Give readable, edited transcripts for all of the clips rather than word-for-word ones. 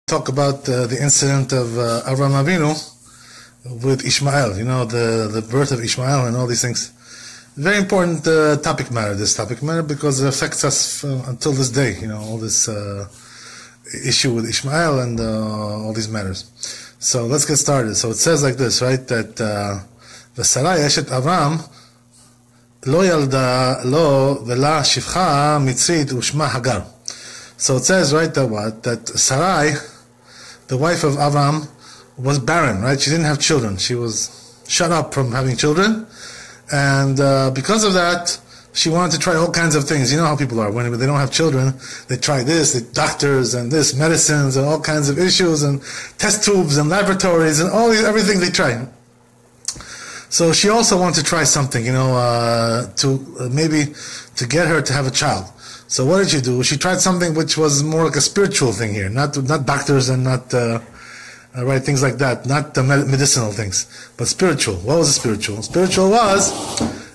Talk about the incident of Avraham Avinu with Ishmael, the birth of Ishmael and all these things. Very important topic matter, because it affects us until this day, all this issue with Ishmael and all these matters. So let's get started. So it says like this, right, that Sarai Eshet Avram lo yalda lo vela shivcha mitzrit ushma Hagar. So it says, right, that Sarai, the wife of Avram, was barren, right? She didn't have children. She was shut up from having children. And because of that, she wanted to try all kinds of things. You know how people are. When they don't have children, they try this, doctors and this, medicines and all kinds of issues and test tubes and laboratories and everything they try. So she also wanted to try something, maybe to get her to have a child. So what did she do? She tried something which was more like a spiritual thing here, not doctors and not right, things like that, not the medicinal things, but spiritual. What was the spiritual? Spiritual was,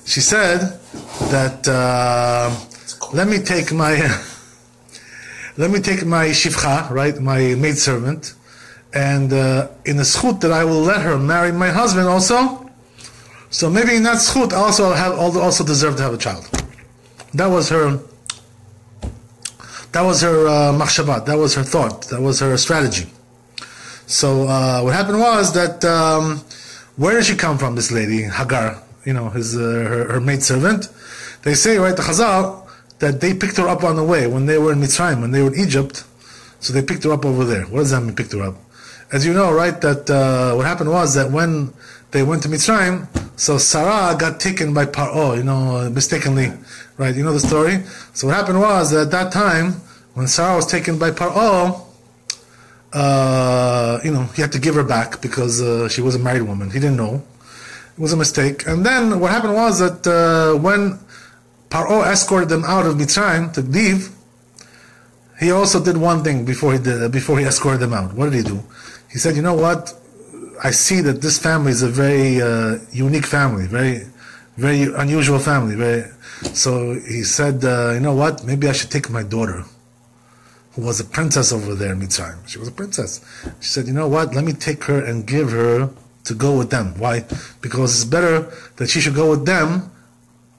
she said that let me take my shivcha, right, my maidservant, and in the schut that I will let her marry my husband also. So maybe in that schut I also deserve to have a child. That was her machshavat, that was her thought, that was her strategy. So what happened was that where did she come from, this lady Hagar? Her maidservant. They say, right, the Chazal, that they picked her up on the way when they were in Mitzrayim, when they were in Egypt. So they picked her up over there. What does that mean, picked her up? As you know, right, that what happened was that when they went to Mitzrayim, so Sarah got taken by Paro, mistakenly, right? You know the story? So what happened was that at that time, when Sarah was taken by Paro, he had to give her back because she was a married woman. He didn't know. It was a mistake. And then what happened was that when Paro escorted them out of Mitzrayim to leave, he also did one thing before he escorted them out. What did he do? He said, you know what? I see that this family is a very unique family, very, very unusual family. So he said, you know what? Maybe I should take my daughter, who was a princess over there in Mitzrayim. She was a princess. She said, you know what? Let me take her and give her to go with them. Why? Because it's better that she should go with them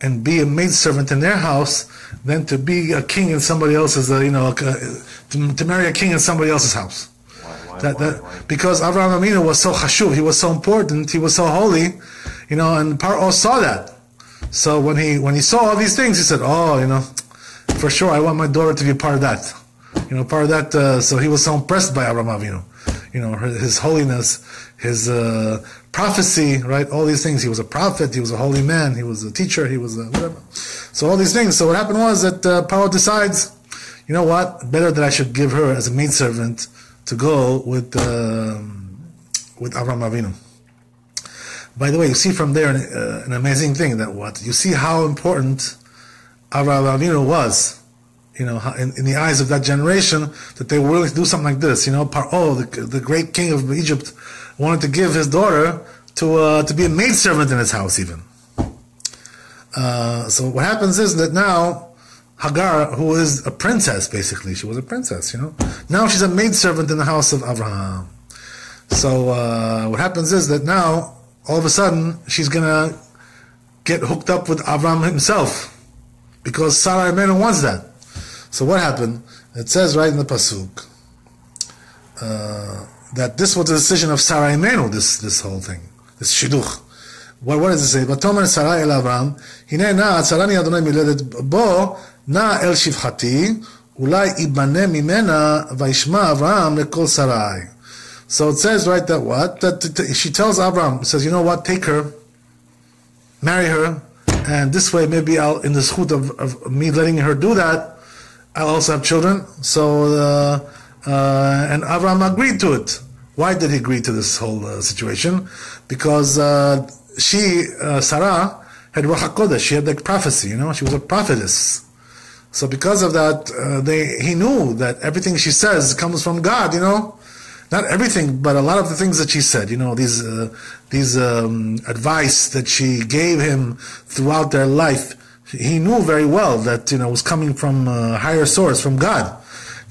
and be a maidservant in their house than to be a king in somebody else's, to marry a king in somebody else's house. Why? Because Avraham Avinu was so chashuv, he was so important, he was so holy, and Paro saw that. So when he saw all these things, he said, for sure I want my daughter to be part of that. Part of that, so he was so impressed by Avraham Avinu. His holiness, his prophecy, right? All these things. He was a prophet, he was a holy man, he was a teacher, he was whatever. So all these things. So what happened was that Paro decides, you know what? Better that I should give her as a maidservant to go with Avraham Avinu. By the way, you see from there an amazing thing, you see how important Avraham Avinu was, in the eyes of that generation, that they were willing to do something like this. Paro, the great king of Egypt, wanted to give his daughter to be a maidservant in his house even. So what happens is that now Hagar, who is a princess, basically, she was a princess, now she's a maidservant in the house of Abraham. So what happens is that now, all of a sudden, she's going to get hooked up with Abraham himself, because Sarah Imenu wants that. So what happened? It says right in the pasuk that this was the decision of Sarah Imenu, this whole thing, this shidduch. What does it say? Vatomer Sarai el Avram, hine na atzarani Adonai miledet bo na el shivchati, ulai ibane mimena vaishma Avram lekol Sarai. So it says right that she tells Avram, says, you know what? Take her, marry her, and this way maybe I'll, in the schut of me letting her do that, I'll also have children. So, and Avram agreed to it. Why did he agree to this whole situation? Because Sarah, had Ruach HaKodesh. She had like prophecy, she was a prophetess. So because of that, he knew that everything she says comes from God, Not everything, but a lot of the things that she said, these advice that she gave him throughout their life, he knew very well that, was coming from a higher source, from God.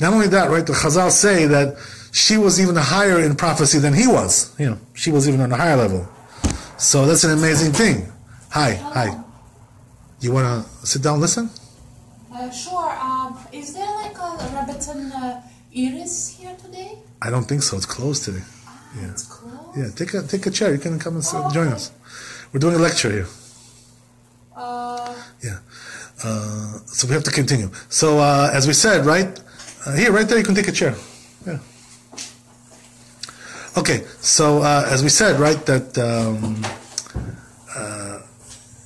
Not only that, right, the Chazal say that she was even higher in prophecy than he was. She was even on a higher level. So that's an amazing thing. Hi. You want to sit down, listen? Sure. Is there like a Rabbiton Iris here today? I don't think so. It's closed today. Yeah. It's closed? Yeah, take a chair. You can come and join us. We're doing a lecture here. Yeah. So we have to continue. So as we said, right there, you can take a chair. Yeah. Okay. So as we said, right, that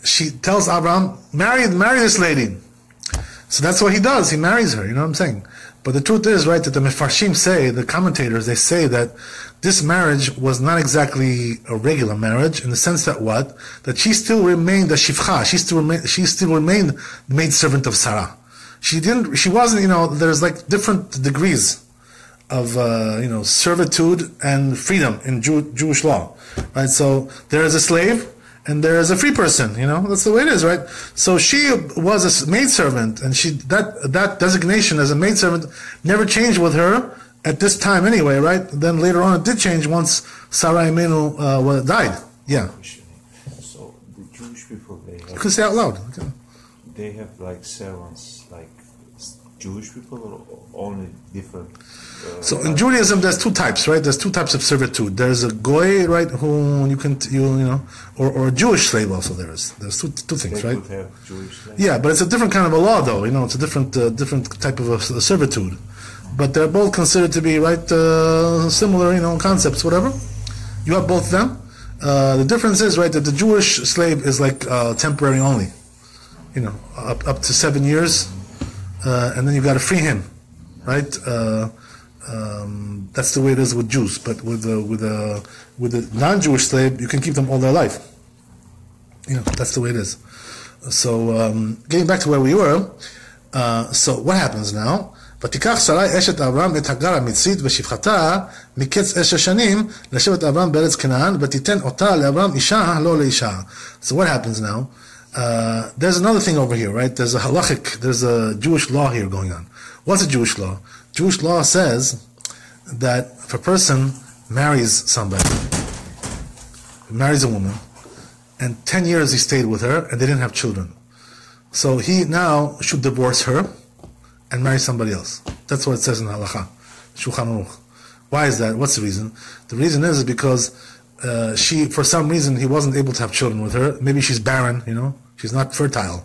she tells Abraham, marry this lady. So that's what he does. He marries her. You know what I'm saying? But the truth is, right, that the Mefarshim say, the commentators, they say that this marriage was not exactly a regular marriage, in the sense that what? That she still remained a shifcha. She still remained the maidservant of Sarah. She wasn't, there's like different degrees of, servitude and freedom in Jewish law. Right? So there is a slave, and there is a free person, that's the way it is, right? So she was a maidservant, and that designation as a maidservant never changed with her at this time anyway, right? Then later on it did change once Sarah Imenu died. Yeah. So the Jewish people, you can say out loud. Okay. They have like servants, like Jewish people, or only different? So in Judaism, there's two types, right? There's two types of servitude. There's a goy, right, who or a Jewish slave also. There's two things, they right? Could have Jewish slaves. Yeah, but it's a different kind of a law, though. It's a different type of a servitude. But they're both considered to be similar, concepts, whatever. You have both of them. The difference is, right, that the Jewish slave is like temporary only. Up to 7 years, and then you got to free him, right? That's the way it is with Jews. But with a non-Jewish slave, you can keep them all their life. That's the way it is. So getting back to where we were, so what happens now? ותיקח שרי אשת אברהם את הגר המצרית ושפחתה מקץ 10 שנים לשבת אברהם בארץ כנען ותיתן אותה לאברהם אישה לא לאישה. So what happens now? There's another thing over here, right? There's a Jewish law here going on. What's a Jewish law? Jewish law says that if a person marries somebody, marries a woman, and 10 years he stayed with her and they didn't have children, so he now should divorce her and marry somebody else. That's what it says in Halakha, Shulchan Aruch. Why is that? What's the reason? The reason is because for some reason, he wasn't able to have children with her. Maybe she's barren, she's not fertile.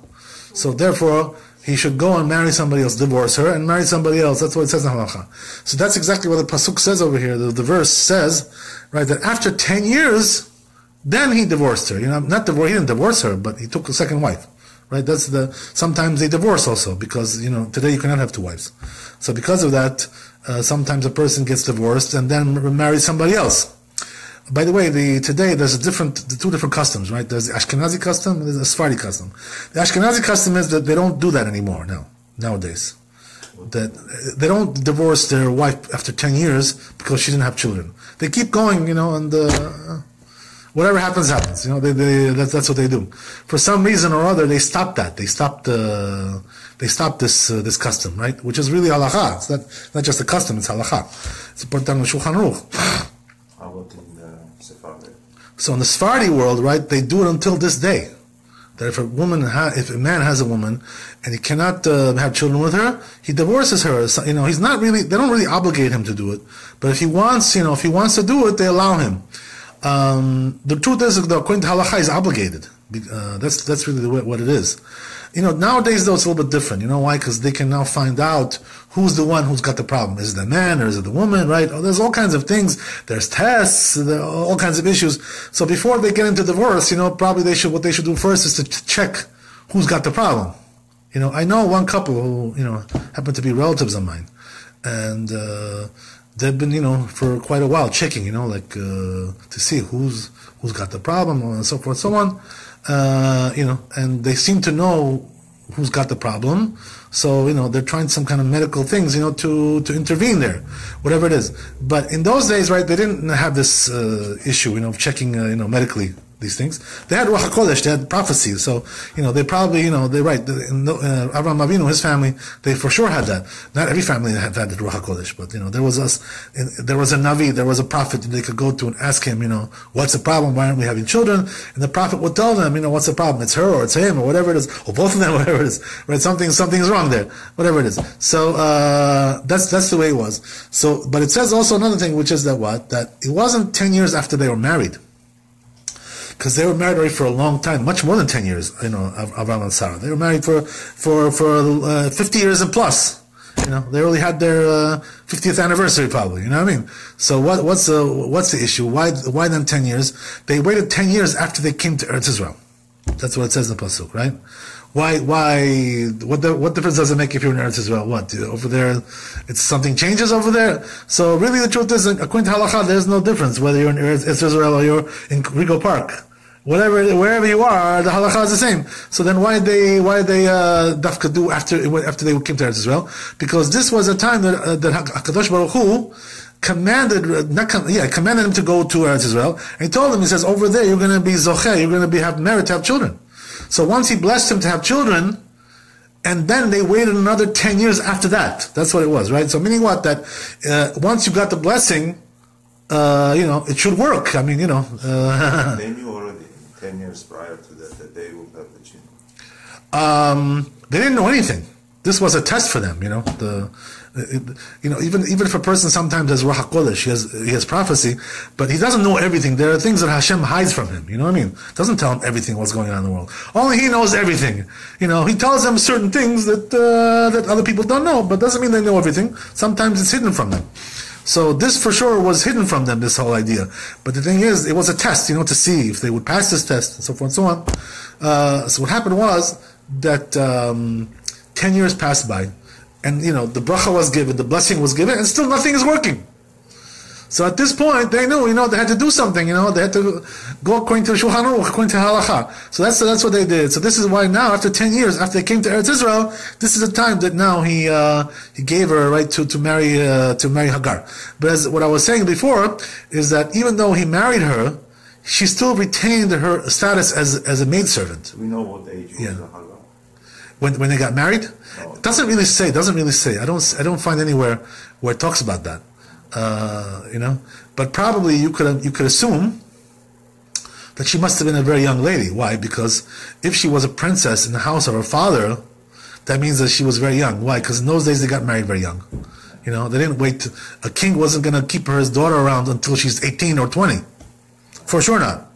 So therefore, he should go and marry somebody else, divorce her, and marry somebody else. That's what it says in Halakha. So that's exactly what the Pasuk says over here. The verse says, right, that after 10 years, then he divorced her. He didn't divorce her, but he took a second wife. Right? Sometimes they divorce also, because, today you cannot have two wives. So because of that, sometimes a person gets divorced and then marries somebody else. By the way, today there's two different customs, right? There's the Ashkenazi custom and there's the Sephardi custom. The Ashkenazi custom is that they don't do that anymore nowadays. That they don't divorce their wife after 10 years because she didn't have children. They keep going, and whatever happens. That's what they do. For some reason or other, they stopped that. They stopped this custom, right? Which is really halakha. It's not just a custom; it's halakha. It's important in Shulchan Aruch. How about in Sephardi? So in the Sephardi world, right, they do it until this day. That if a man has a woman and he cannot have children with her, he divorces her. So, he's not really. They don't really obligate him to do it. But if he wants, to do it, they allow him. The truth is, according to halakha, he's obligated. That's really what it is. Nowadays though, it's a little bit different. You know why? Because they can now find out who's the one who's got the problem. Is it the man or is it the woman? Right? There's all kinds of things. There's tests. There are all kinds of issues. So before they get into divorce, probably what they should do first is to check who's got the problem. I know one couple who happen to be relatives of mine, and they've been, for quite a while checking, to see who's got the problem and so forth, so on. And they seem to know who's got the problem. So, they're trying some kind of medical things, to intervene there, whatever it is. But in those days, right, they didn't have this issue, of checking, medically these things. They had Ruach HaKodesh, they had prophecy. So, they probably, they're right. Avraham Avinu, his family, they for sure had that. Not every family had the Ruach HaKodesh, but, there was there was a Navi, there was a prophet that they could go to and ask him, what's the problem? Why aren't we having children? And the prophet would tell them, what's the problem? It's her or it's him or whatever it is, or both of them, whatever it is. Right? Something's wrong there, whatever it is. So, that's the way it was. So, but it says also another thing, which is that it wasn't 10 years after they were married. Because they were married already for a long time, much more than 10 years, Avraham and Sarah. They were married for 50 years and plus. They only had their 50th anniversary probably, you know what I mean? So what's the issue? Why then 10 years? They waited 10 years after they came to Eretz Israel. That's what it says in the Pasuk, right? Why, what difference does it make if you're in Eretz Israel? What, over there, it's something changes over there? So really the truth is, according to Halakha, there's no difference whether you're in Eretz Israel or you're in Rigo Park. Wherever you are, the halakha is the same. So then why did they dafka do after they came to Eretz Israel? Because this was a time that HaKadosh Baruch Hu commanded him to go to Eretz Israel. And he told him, he says, over there you're going to be zocheh, you're going to have merit to have children. So once he blessed him to have children, and then they waited another 10 years after that. That's what it was, right? So meaning what? That once you got the blessing, it should work. I mean, They knew already 10 years prior to that they would have the children. They didn't know anything. This was a test for them, even if a person sometimes has Ruach HaKodesh, he has prophecy, but he doesn't know everything. There are things that Hashem hides from him, you know what I mean? Doesn't tell him everything what's going on in the world. Only he knows everything. He tells them certain things that other people don't know, but doesn't mean they know everything. Sometimes it's hidden from them. So this for sure was hidden from them, this whole idea. But the thing is, it was a test, to see if they would pass this test, and so forth and so on. So what happened was that 10 years passed by, and the bracha was given, the blessing was given, and still nothing is working. So at this point, they knew, they had to do something, they had to go according to Shulchan Aruch, according to Halakha. So that's what they did. So this is why now, after 10 years, after they came to Eretz Israel, this is the time that now he gave her a right to marry Hagar. But as what I was saying before, is that even though he married her, she still retained her status as a maidservant. We know what age was Hagar. When they got married? No. It doesn't really say. I don't find anywhere where it talks about that. But probably you could assume that she must have been a very young lady. Why? Because if she was a princess in the house of her father, that means that she was very young. Why? Because in those days they got married very young. They didn't wait. A king wasn't going to keep his daughter around until she's 18 or 20. For sure not.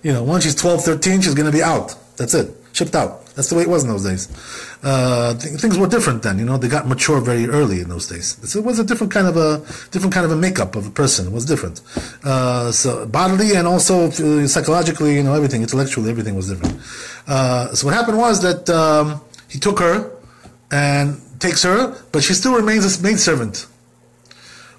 Once she's 12, 13, she's going to be out. That's it. Shipped out. That's the way it was in those days. Things were different then. They got mature very early in those days. It was a different kind of a makeup of a person. It was different. So bodily and also psychologically, everything, intellectually, everything was different. So what happened was that he took her and takes her, but she still remains a maidservant.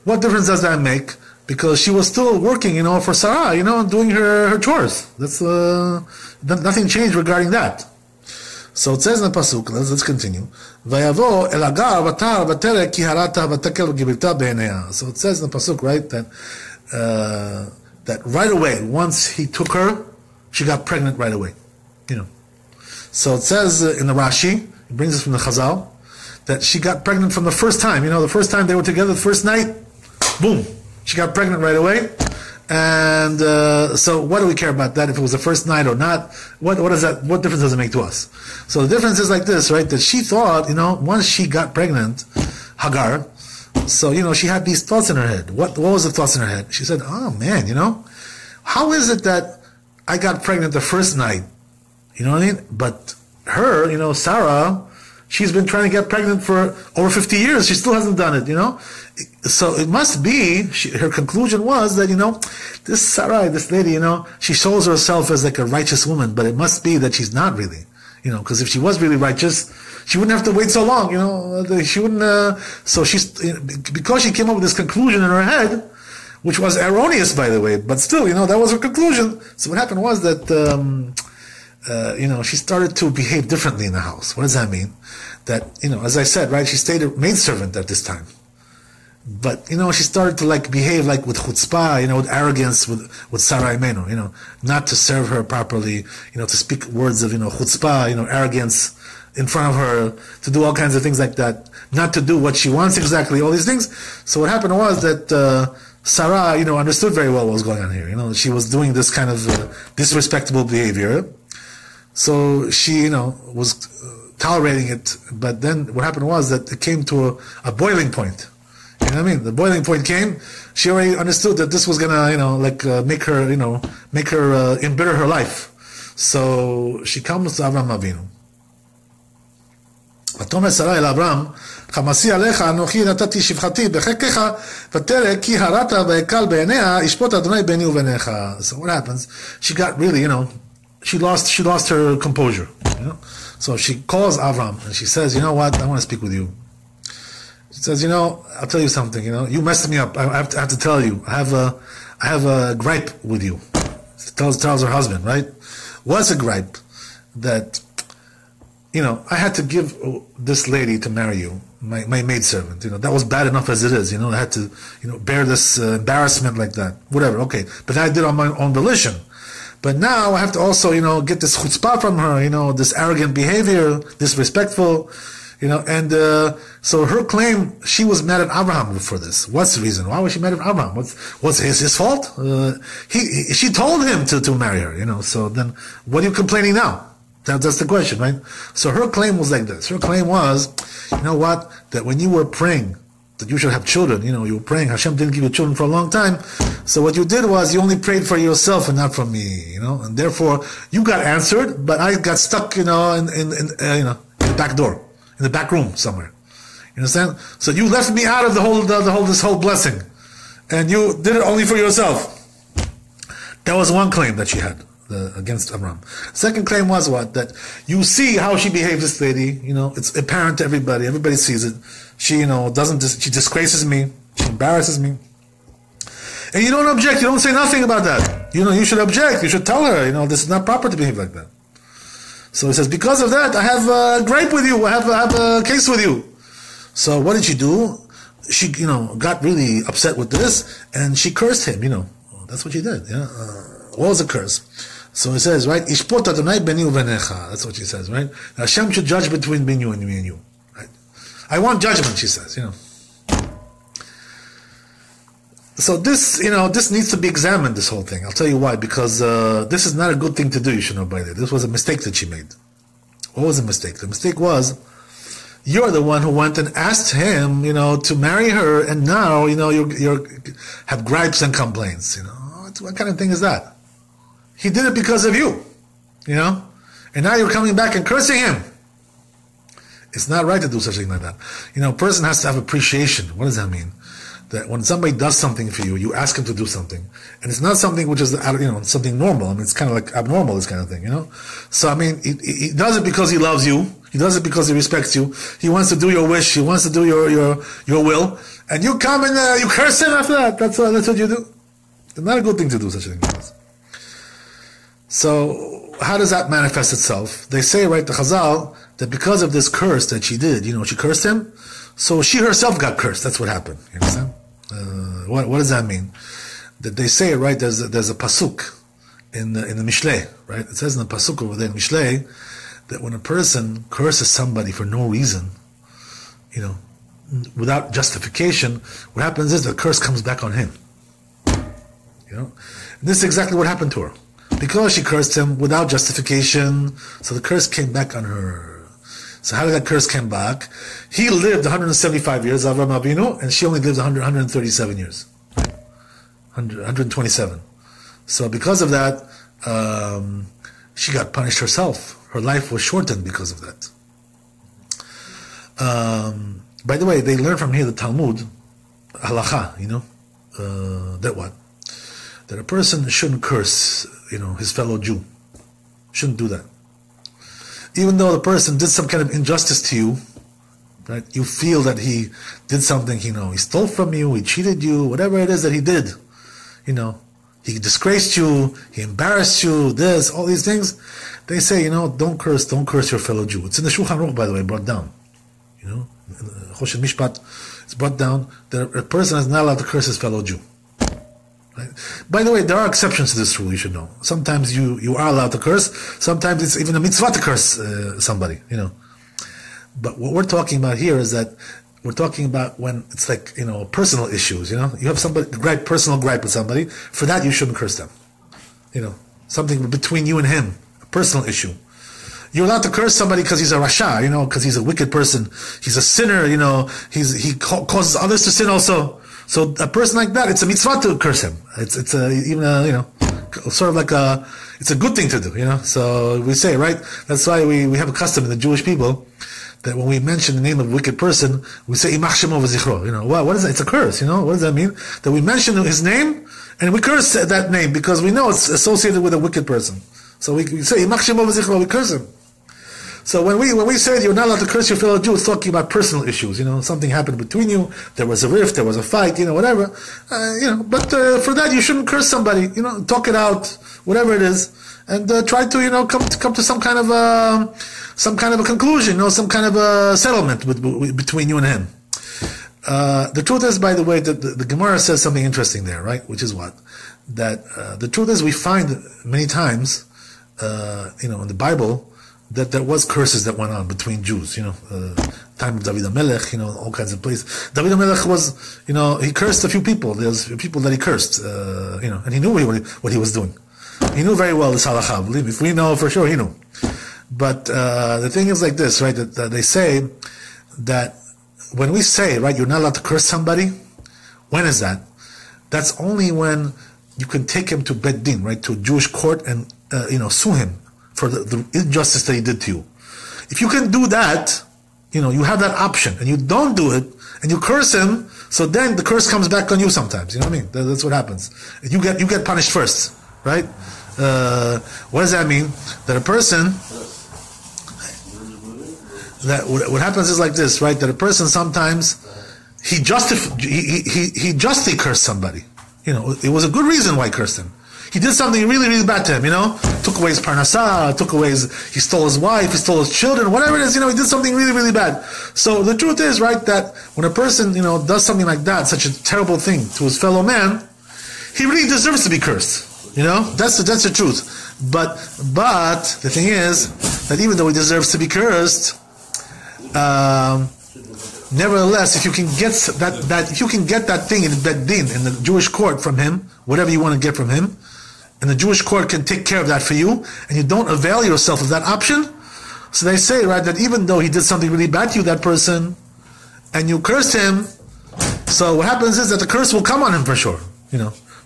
What difference does that make? Because she was still working, for Sarah, doing her chores. That's nothing changed regarding that. So it says in the pasuk. Let's continue. Vayavo el Hagar vatar vatere ki harata vatekel v'gibirta b'einea. So it says in the pasuk, right, that right away, once he took her, she got pregnant right away. So it says in the Rashi, it brings us from the Chazal, that she got pregnant from the first time. The first time they were together, the first night, boom, she got pregnant right away. And so what do we care about that, if it was the first night or not? What difference does it make to us? So the difference is like this, right? That she thought, once she got pregnant, Hagar, so she had these thoughts in her head. What was the thoughts in her head? She said, oh man, how is it that I got pregnant the first night? You know what I mean? But her, Sarah, she's been trying to get pregnant for over 50 years. She still hasn't done it, So it must be, her conclusion was that, this Sarai, this lady, she shows herself as like a righteous woman, but it must be that she's not really, because if she was really righteous, she wouldn't have to wait so long, she wouldn't, so because she came up with this conclusion in her head, which was erroneous, by the way, but still, that was her conclusion. So what happened was that, she started to behave differently in the house. What does that mean? That, as I said, right, she stayed a maidservant at this time. But, she started to behave with chutzpah, with arrogance with Sarah Imenu, not to serve her properly, to speak words of, chutzpah, arrogance in front of her, to do all kinds of things like that, not to do what she wants exactly, all these things. So what happened was that Sarah, understood very well what was going on here. She was doing this kind of disrespectable behavior. So she, was tolerating it. But then what happened was that it came to a boiling point. You know what I mean? The boiling point came. She already understood that this was gonna, make her, embitter her life. So she comes to Avraham Avinu. ותאמר שרה אל אברהם, חמסי עליך אנוכי נתתי שפחתי בחיקך, ותראה כי הרעת ויקל בעיניה, ישפוט אדוני ביני וביניך. So what happens? She got really, she lost her composure. So she calls Avram and she says, you know what? I want to speak with you. She says, I'll tell you something. You messed me up. I have to tell you. I have a gripe with you. She tells her husband, right? What's a gripe? That I had to give this lady to marry you, my maidservant. That was bad enough as it is. I had to, bear this embarrassment like that. Whatever, okay. But I did on my own volition. But now I have to also, get this chutzpah from her, this arrogant behavior, disrespectful, and so her claim, she was mad at Abraham for this. What's the reason? Why was she mad at Abraham? What's his fault? She told him to marry her, so then what are you complaining now? That's the question, right? So her claim was like this. Her claim was, that when you were praying that you should have children, you were praying, Hashem didn't give you children for a long time, so what you did was you only prayed for yourself and not for me, and therefore you got answered, but I got stuck, in the back door, in the back room somewhere. You understand? So you left me out of this whole blessing, and you did it only for yourself. That was one claim that she had. Against Abraham. Second claim was what? That you see how she behaves, this lady, it's apparent to everybody. Everybody sees it. She, she disgraces me. She embarrasses me. And you don't object. You don't say nothing about that. You should object. You should tell her, this is not proper to behave like that. So he says, because of that, I have a gripe with you. I have a case with you. So what did she do? She, got really upset with this, and she cursed him, That's what she did, what was the curse? So it says, right? Ishpot Adonai beni uvenecha. That's what she says, right? Hashem should judge between me and you. Right? I want judgment, she says, So this, this needs to be examined, this whole thing. I'll tell you why. Because this is not a good thing to do, you should know by that. This was a mistake that she made. What was the mistake? The mistake was, you're the one who went and asked him, to marry her, and now, you have gripes and complaints, What kind of thing is that? He did it because of you, and now you're coming back and cursing him. It's not right to do such a thing like that. A person has to have appreciation. What does that mean? That when somebody does something for you, you ask him to do something, and it's not something which is, something normal. I mean, it's kind of like abnormal, this kind of thing, So, he does it because he loves you. He does it because he respects you. He wants to do your wish. He wants to do your will. And you come and you curse him after that. That's what you do. It's not a good thing to do such a thing. So, how does that manifest itself? They say, right, the Chazal, that because of this curse that she did, she cursed him, so she herself got cursed. That's what happened. You understand? What does that mean? That they say, right, there's a pasuk in the Mishlei, right? It says in the pasuk over there in Mishlei, that when a person curses somebody for no reason, without justification, what happens is the curse comes back on him. And this is exactly what happened to her. Because she cursed him without justification, so the curse came back on her. So how did that curse come back? He lived 175 years, Avraham Avinu, and she only lived 137 years. 127. So because of that, she got punished herself. Her life was shortened because of that. By the way, they learn from here the Talmud, halacha, that what? That a person shouldn't curse, his fellow Jew. Shouldn't do that. Even though the person did some kind of injustice to you, right? You feel that he did something, he stole from you, he cheated you, whatever it is that he did, he disgraced you, he embarrassed you, all these things. They say, don't curse your fellow Jew. It's in the Shulchan Aruch, by the way, brought down. Choshen Mishpat, it's brought down that a person is not allowed to curse his fellow Jew. Right? By the way, there are exceptions to this rule, you should know. Sometimes you are allowed to curse, sometimes it's even a mitzvah to curse somebody, But what we're talking about here is that we're talking about when it's like, personal issues, You have personal gripe with somebody, for that you shouldn't curse them. Something between you and him, a personal issue. You're allowed to curse somebody because he's a rasha, because he's a wicked person. He's a sinner, he causes others to sin also. So a person like that, it's a mitzvah to curse him. It's sort of like it's a good thing to do, So we say, right? That's why we have a custom in the Jewish people that when we mention the name of a wicked person, we say imach shemo v'zichro. What is that? It's a curse, What does that mean? That we mention his name and we curse that name because we know it's associated with a wicked person. So we say imach shemo v'zichro, we curse him. So when we say you're not allowed to curse your fellow Jew, it's talking about personal issues. Something happened between you. There was a rift. There was a fight. Whatever. But for that you shouldn't curse somebody. Talk it out, whatever it is, and try to come to some kind of a conclusion. Some kind of a settlement between you and him. The truth is, by the way, that the Gemara says something interesting there, right? Which is what? That the truth is, we find many times, in the Bible, that there was curses that went on between Jews, time of David HaMelech, all kinds of places. David HaMelech was, he cursed a few people. There's people that he cursed, and he knew what he was doing. He knew very well this halakha. Believe me, if we know for sure, he knew. But the thing is like this, right? That they say that when we say, right, you're not allowed to curse somebody. When is that? That's only when you can take him to Bet Din, right, to a Jewish court and sue him for the injustice that he did to you. If you can do that, you have that option, and you don't do it, and you curse him, so then the curse comes back on you sometimes. You know what I mean? That's what happens. You get punished first, right? What does that mean? That a person, that what happens is like this, right? That a person sometimes he justly cursed somebody. It was a good reason why he cursed him. He did something really, really bad to him, Took away his parnasah, he stole his wife, he stole his children, whatever it is, he did something really, really bad. So the truth is, right, that when a person, does something like that, such a terrible thing to his fellow man, he really deserves to be cursed. That's the truth. But the thing is, that even though he deserves to be cursed, nevertheless, if you can get that thing in Bet Din, in the Jewish court from him, whatever you want to get from him, and the Jewish court can take care of that for you, and you don't avail yourself of that option, so they say, right, that even though he did something really bad to you, that person, and you cursed him, so what happens is that the curse will come on him for sure.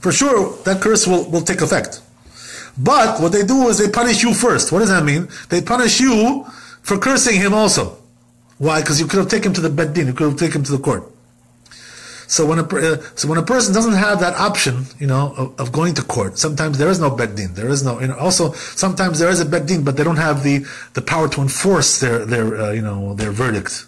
For sure, that curse will take effect. But what they do is they punish you first. What does that mean? They punish you for cursing him also. Why? Because you could have taken him to the Bet Din, you could have taken him to the court. So when a person doesn't have that option, of going to court, sometimes there is no Bet Din. There is no, also sometimes there is a Bet Din, but they don't have the power to enforce their verdict.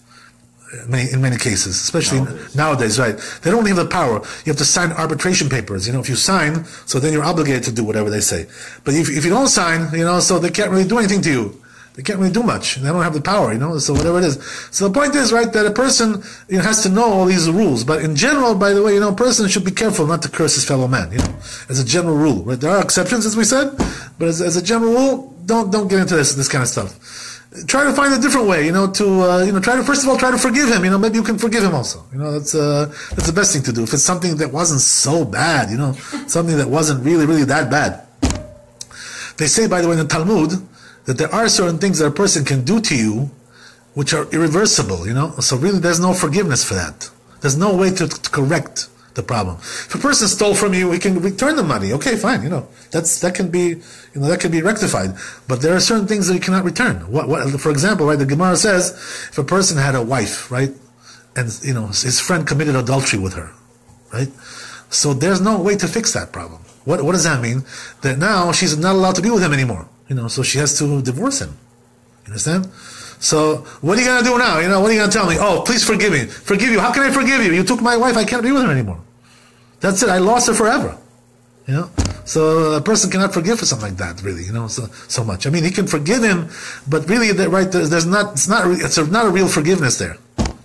In many cases, especially nowadays, right? They don't have the power. You have to sign arbitration papers. If you sign, so then you're obligated to do whatever they say. But if you don't sign, so they can't really do anything to you. They can't really do much. They don't have the power, so whatever it is. So the point is, right, that a person has to know all these rules. But in general, by the way, a person should be careful not to curse his fellow man, as a general rule. Right? There are exceptions, as we said, but as a general rule, don't get into this kind of stuff. Try to find a different way, try to first of all try to forgive him. Maybe you can forgive him also. That's the best thing to do. If it's something that wasn't so bad, something that wasn't really, really that bad. They say, by the way, in the Talmud, that there are certain things that a person can do to you which are irreversible, So really there's no forgiveness for that. There's no way to correct the problem. If a person stole from you, he can return the money. Okay, fine, that can be rectified. But there are certain things that you cannot return. What for example, right, the Gemara says, if a person had a wife, right, and his friend committed adultery with her, right? So there's no way to fix that problem. What does that mean? That now she's not allowed to be with him anymore. So she has to divorce him. You understand? So what are you going to do now? What are you going to tell me? Oh, please forgive me. Forgive you. How can I forgive you? You took my wife. I can't be with her anymore. That's it. I lost her forever. So a person cannot forgive for something like that, really, so much. I mean, he can forgive him, but really, it's not a real forgiveness there.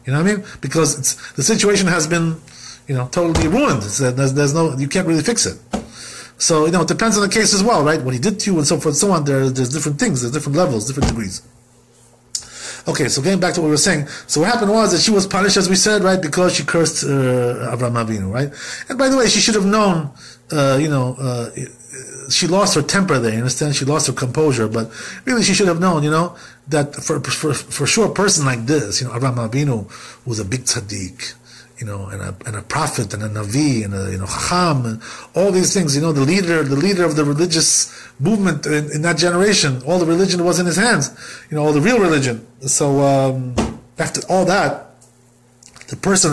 You know what I mean? Because the situation has been, totally ruined. There's no, you can't really fix it. So, it depends on the case as well, right? What he did to you and so forth and so on, there's different things, there's different levels, different degrees. Okay, so getting back to what we were saying. So what happened was that she was punished, as we said, right, because she cursed Avraham Avinu, right? And by the way, she should have known, she lost her temper there, you understand? She lost her composure, but really she should have known, that for sure a person like this, Avraham Avinu was a big tzaddik, and a prophet and a navi and a chacham and all these things. The leader of the religious movement in that generation. All the religion was in his hands. All the real religion. So after all that, to curse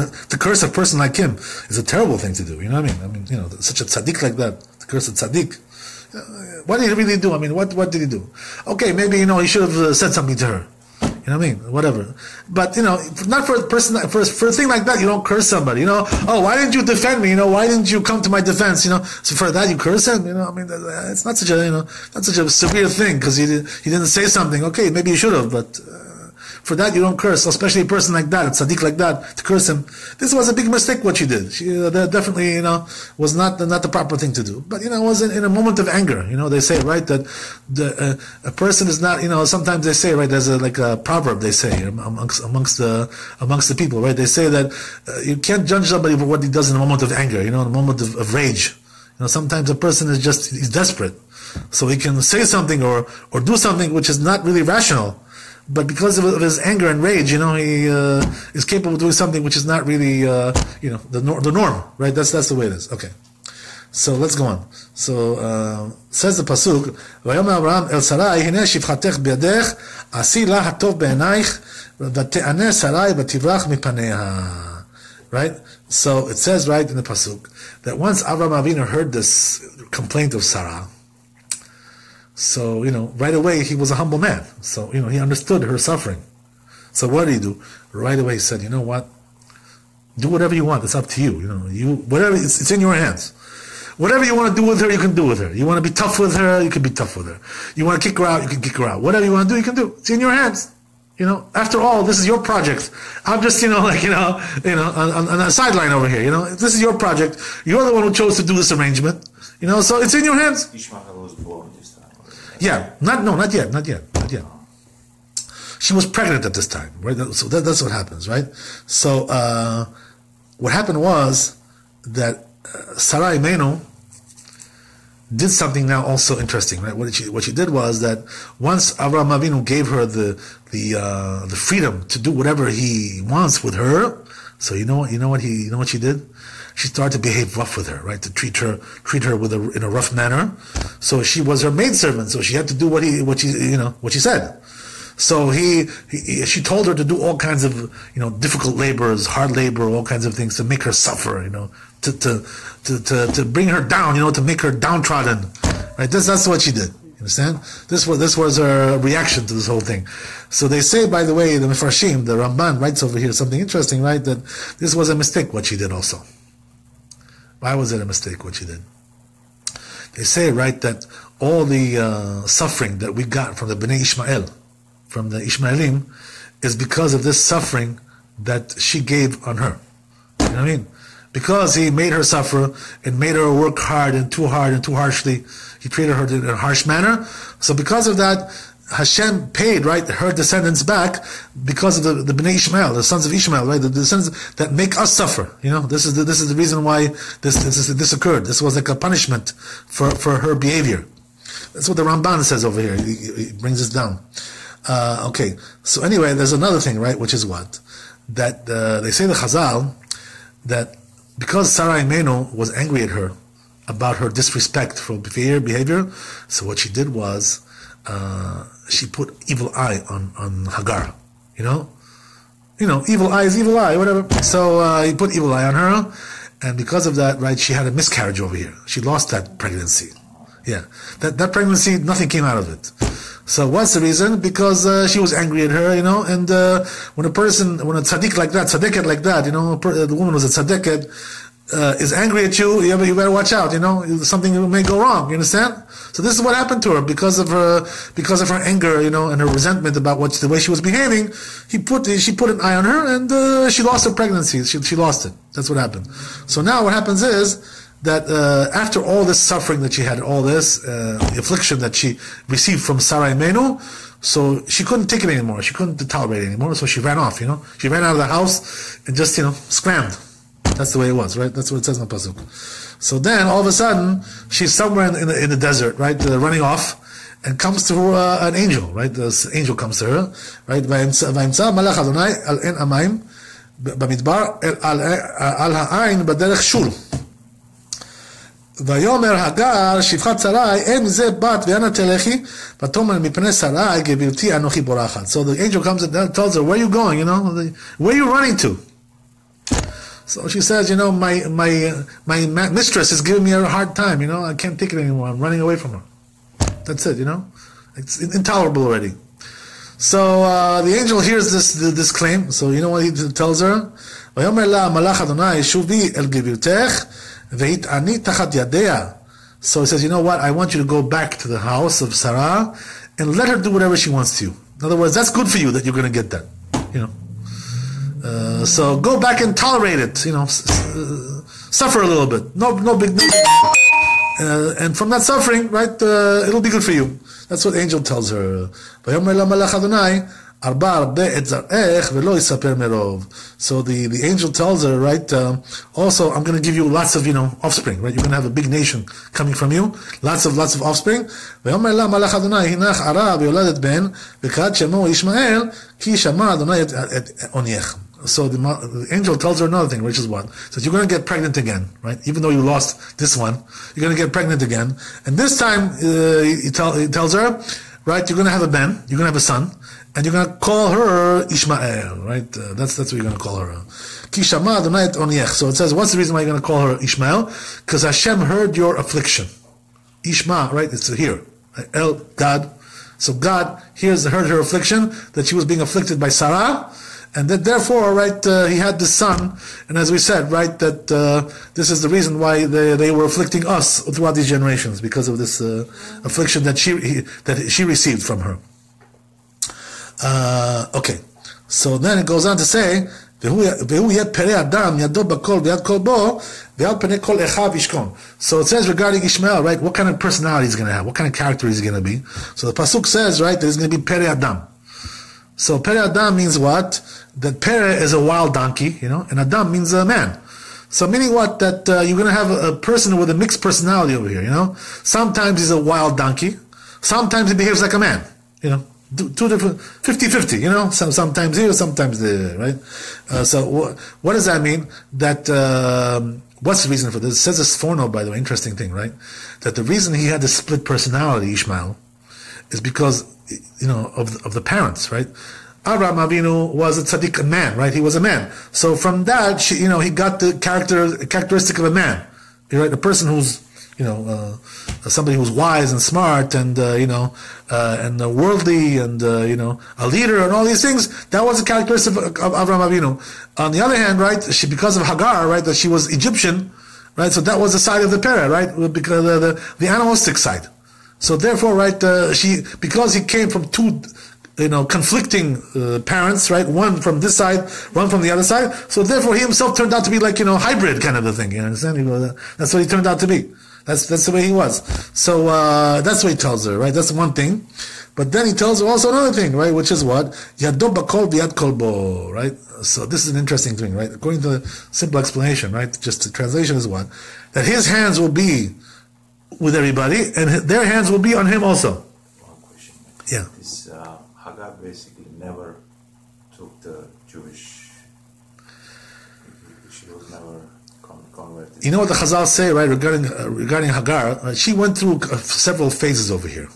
a person like him is a terrible thing to do. You know what I mean? Such a tzaddik like that, to curse a tzaddik. What did he really do? What did he do? Okay, maybe he should have said something to her. You know what I mean? Whatever. But, not for a person, for a thing like that, you don't curse somebody, Oh, why didn't you defend me? Why didn't you come to my defense? So for that you curse him? It's not such a, not such a severe thing because he didn't say something. Okay, maybe you should have, but, for that you don't curse, especially a person like that, a tzaddik like that, to curse him. This was a big mistake what she did. She definitely, was not the proper thing to do. But, it was in a moment of anger. They say, right, that a person is not, sometimes they say, right, there's like a proverb they say amongst the people, right? They say that you can't judge somebody for what he does in a moment of anger, in a moment of rage. Sometimes a person he's desperate. So he can say something or do something which is not really rational. But because of his anger and rage, he is capable of doing something which is not really, the norm, right? That's the way it is. Okay. So let's go on. So says the pasuk, "Vayomer Avraham el Sarai, hine shivchatech biyadech, asi la hatov be'enaich, v'te'aneh Sarai v'tivrach mipaneha." Right? So it says right in the pasuk that once Avraham Avinu heard this complaint of Sarah, so, right away he was a humble man. So, he understood her suffering. So what did he do? Right away he said, you know what? Do whatever you want. It's up to you. Whatever, it's in your hands. Whatever you want to do with her, you can do with her. You want to be tough with her, you can be tough with her. You want to kick her out, you can kick her out. Whatever you want to do, you can do. It's in your hands. After all, this is your project. I'm just, on a sideline over here. This is your project. You're the one who chose to do this arrangement. So it's in your hands. Ishmael was born this time. Yeah, not yet. She was pregnant at this time, right? So that's what happens, right? So what happened was that Sarai Menu did something now also interesting, right? What she did was that once Avraham Avinu gave her the freedom to do whatever he wants with her, so you know what she did? She started to behave rough with her, right? To treat her in a rough manner. So she was her maidservant, so she had to do what she said. So she told her to do all kinds of, difficult labors, hard labor, all kinds of things to make her suffer, to bring her down, to make her downtrodden, right? That's what she did. You understand? This was her reaction to this whole thing. So they say, by the way, the Mefarshim, the Ramban writes over here something interesting, right? That this was a mistake what she did also. Why was it a mistake what she did? They say, right, that all the suffering that we got from the Bnei Ishmael, from the Ishmaelim, is because of this suffering that she gave on her. You know what I mean? Because he made her suffer and made her work hard and too harshly. He treated her in a harsh manner. So because of that, Hashem paid, right, her descendants back because of the Bnei Ishmael, the sons of Ishmael, right, the descendants that make us suffer. This is the reason why this occurred. This was like a punishment for her behavior. That's what the Ramban says over here. He brings this down. Okay. So anyway, there's another thing, right, which is what? That they say the Chazal that because Sarah Imenu was angry at her about her disrespectful behavior, so what she did was she put evil eye on Hagar. Evil eye is evil eye, whatever. So he put evil eye on her, and because of that, right, she had a miscarriage over here. She lost that pregnancy. Yeah, that pregnancy, nothing came out of it. So what's the reason? Because she was angry at her, and when a tzaddik like that, the woman was a tzaddiket, is angry at you, you better watch out. Something may go wrong. You understand? So this is what happened to her because of her anger, and her resentment about the way she was behaving. She put an eye on her, and she lost her pregnancy. She lost it. That's what happened. So now what happens is that after all this suffering that she had, all this the affliction that she received from Sarah Imenu, so she couldn't take it anymore. She couldn't tolerate it anymore. So she ran off. She ran out of the house and just scrammed. That's the way it was, right? That's what it says in the pasuk. So then, all of a sudden, she's somewhere in the desert, right, running off, and comes to her an angel, right? This angel comes to her, right? וימצא מלאך אדוני על עין המים במדבר על העין בדרך שול. ויאמר הגר שפחת שרי אין מזה בת ואנה תלכי ותאמר מפני שרי גברתי אנוכי בורחת. So the angel comes and tells her, where are you going? Where are you running to? So she says, my mistress is giving me a hard time, I can't take it anymore. I'm running away from her. That's it, It's intolerable already. So the angel hears this claim. So you know what he tells her? ויאמר לה מלאך אדוני שובי אל גבירתך והתעני תחת ידיה. So he says, you know what? I want you to go back to the house of Sarah and let her do whatever she wants to you. In other words, that's good for you that you're going to get that, So go back and tolerate it, suffer a little bit. No big deal. And from that suffering, right, it'll be good for you. That's what the angel tells her. So the angel tells her, right, also I'm going to give you lots of, offspring, right? You're going to have a big nation coming from you, lots of offspring. So the angel tells her another thing, which is what? Says you're going to get pregnant again, right? Even though you lost this one, you're going to get pregnant again. And this time, he tells her, right, you're going to have a ben, you're going to have a son, and you're going to call her Ishmael, right? That's what you're going to call her. Ki shama Adonai et oniech. So it says, what's the reason why you're going to call her Ishmael? Because Hashem heard your affliction. Ishma, right? It's here. El, God. So God heard her affliction, that she was being afflicted by Sarah. And that therefore, right, he had this son, and as we said, right, that this is the reason why they were afflicting us throughout these generations, because of this affliction that she received from her. Okay, so then it goes on to say, so it says regarding Ishmael, right, what kind of personality he's going to have, what kind of character he's going to be. So the pasuk says, right, that he's going to be Pere Adam. So Pere Adam means what? That Pere is a wild donkey, and Adam means a man. So meaning what? That you're going to have a person with a mixed personality over here, Sometimes he's a wild donkey. Sometimes he behaves like a man, Two different, 50-50, Sometimes here, sometimes there, right? So what does that mean? That, what's the reason for this? It says this foreknow, by the way, interesting thing, right? That the reason he had this split personality, Ishmael, is because, of the parents, right? Abraham Avinu was a tzaddik, a man, right? He was a man. So from that, he got the characteristic of a man, right? A person who's, somebody who's wise and smart and, and worldly and, a leader and all these things. That was a characteristic of Abraham Avinu. On the other hand, right, because of Hagar, right, that she was Egyptian, right? So that was the side of the Pere, right? Because the animalistic side. So therefore, right, because he came from two, conflicting parents, right? One from this side, one from the other side. So therefore, he himself turned out to be like, hybrid kind of a thing. You understand? That's what he turned out to be. That's the way he was. So that's what he tells her, right? That's one thing. But then he tells her also another thing, right? Which is what? Yado bakol b'yad kolbo, right? So this is an interesting thing, right? According to the simple explanation, right? Just the translation is what? That his hands will be with everybody, and their hands will be on him also. One question. Yeah. This Hagar basically never took the Jewish. She was never converted. You know what the Chazal say, right, regarding Hagar? She went through several phases over here.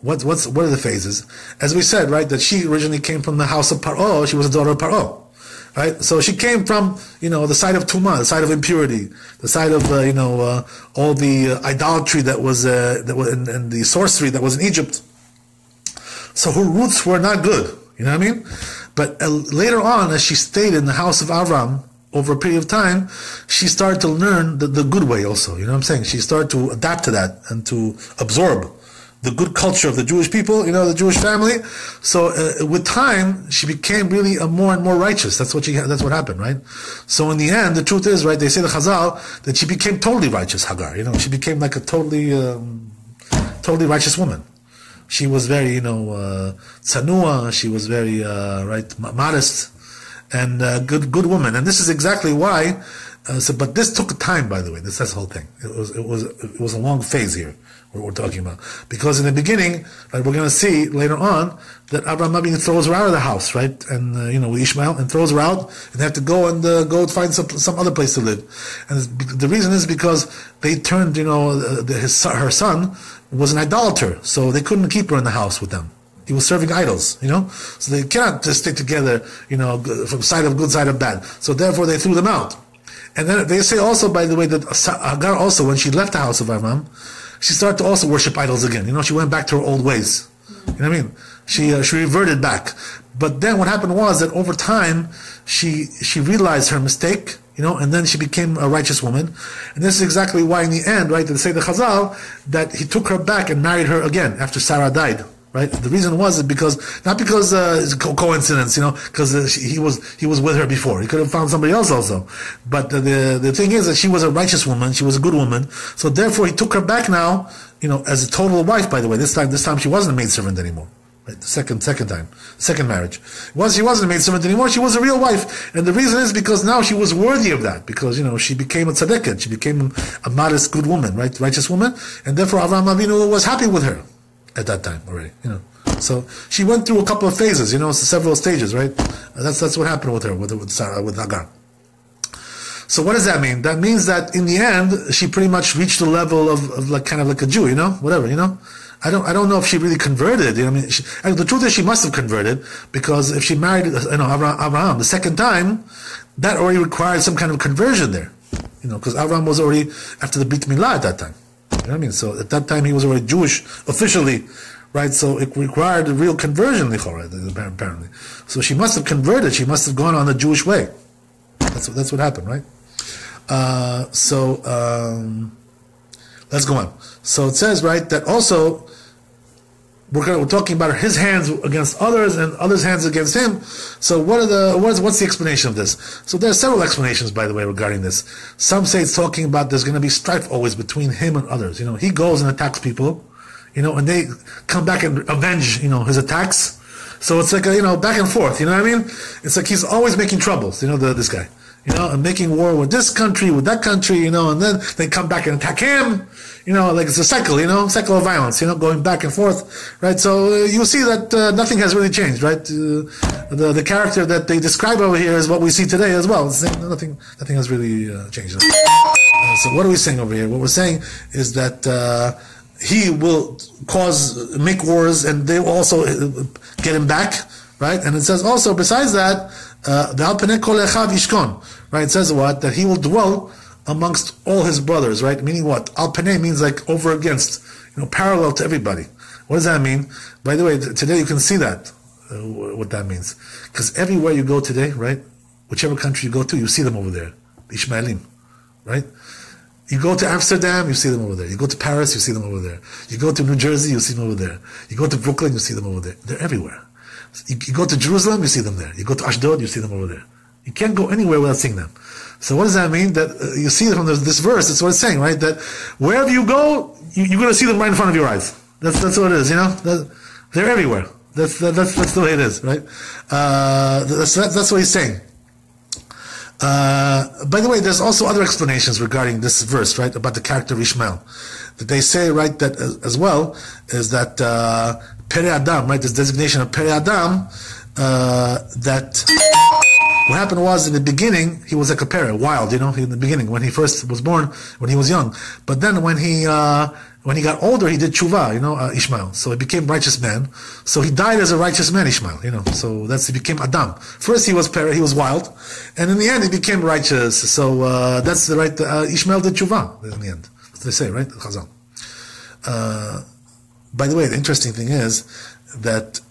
What are the phases? As we said, right, that she originally came from the house of Paro. She was a daughter of Paro. Right, so she came from, the side of Tumah, the side of impurity, the side of, all the idolatry that was and the sorcery that was in Egypt. So her roots were not good, you know what I mean? But later on, as she stayed in the house of Avram, over a period of time, she started to learn the good way also. You know what I'm saying? She started to adapt to that and to absorb the good culture of the Jewish people, the Jewish family. So with time, she became really more and more righteous. That's what happened, right? So in the end, the truth is, right, they say the Chazal, that she became totally righteous, Hagar. She became like a totally righteous woman. She was very, tsanua, she was very, modest, and good woman. And this is exactly why, but this took time, by the way. That's the whole thing. It was a long phase here, what we're talking about. Because in the beginning, right, we're going to see later on that Abraham Avinu throws her out of the house, right? And, with Ishmael, and throws her out, and they have to go and find some other place to live. And the reason is because they turned, her son was an idolater, so they couldn't keep her in the house with them. He was serving idols, so they cannot just stay together, from side of good, side of bad. So therefore they threw them out. And then they say also, by the way, that Hagar also, when she left the house of Abraham, she started to also worship idols again. She went back to her old ways. You know what I mean? She reverted back. But then what happened was that over time, she realized her mistake, and then she became a righteous woman. And this is exactly why in the end, right, they say the Chazal, that he took her back and married her again after Sarah died. Right. The reason was not because it's coincidence, because he was with her before. He could have found somebody else also. But the thing is that she was a righteous woman. She was a good woman. So therefore, he took her back now, as a total wife. By the way, this time she wasn't a maidservant anymore. Right. The second marriage. She wasn't a maidservant anymore. She was a real wife. And the reason is because now she was worthy of that. Because she became a tzaddikat. She became a modest, good woman, right, righteous woman. And therefore, Avraham Avinu was happy with her at that time already, So she went through a couple of phases, several stages, right? That's what happened with her, with Sarah, with Hagar. So what does that mean? That means that in the end, she pretty much reached the level of like kind of like a Jew, whatever, I don't know if she really converted. The truth is she must have converted, because if she married, Abraham the second time, that already required some kind of conversion there, because Abraham was already after the Brit Milah at that time. You know what I mean? So at that time he was already Jewish officially, right? So it required a real conversion, apparently. So she must have converted. She must have gone on the Jewish way. That's what happened, right? Let's go on. So it says, right, that also we're talking about his hands against others and others' hands against him. So what's the explanation of this? So there are several explanations, by the way, regarding this. Some say it's talking about there's going to be strife always between him and others. He goes and attacks people, and they come back and avenge, his attacks. So it's like a, back and forth, you know what I mean? It's like he's always making troubles, this guy. And making war with this country, with that country, and then they come back and attack him, like it's a cycle, cycle of violence, going back and forth, right? So you see that nothing has really changed, right? The character that they describe over here is what we see today as well. Nothing has really changed. So what are we saying over here? What we're saying is that he will make wars, and they will also get him back, right? And it says also, besides that, the Al Penei Kol Echav Yishkon, right? It says what? That he will dwell amongst all his brothers, right? Meaning what? Al Penei means like over against, parallel to everybody. What does that mean? By the way, today you can see that, what that means. Because everywhere you go today, right? Whichever country you go to, you see them over there. The Ishmaelim, right? You go to Amsterdam, you see them over there. You go to Paris, you see them over there. You go to New Jersey, you see them over there. You go to Brooklyn, you see them over there. They're everywhere. You go to Jerusalem, you see them there. You go to Ashdod, you see them over there. You can't go anywhere without seeing them. So what does that mean? That you see from this verse, that's what it's saying, right? That wherever you go, you're going to see them right in front of your eyes. That's what it is, they're everywhere. That's the way it is, right? That's what he's saying. By the way, there's also other explanations regarding this verse, right, about the character of Ishmael. That they say, right, that as well, is that Pere Adam, right, this designation of Pere Adam, that what happened was in the beginning, he was like a pere, wild, in the beginning, when he first was born, when he was young. But then when he got older, he did tshuva, Ishmael. So he became righteous man. So he died as a righteous man, Ishmael, So he became Adam. First he was pere, he was wild. And in the end, he became righteous. So that's the right, Ishmael did tshuva in the end. That's what they say, right? Chazal. By the way, the interesting thing is that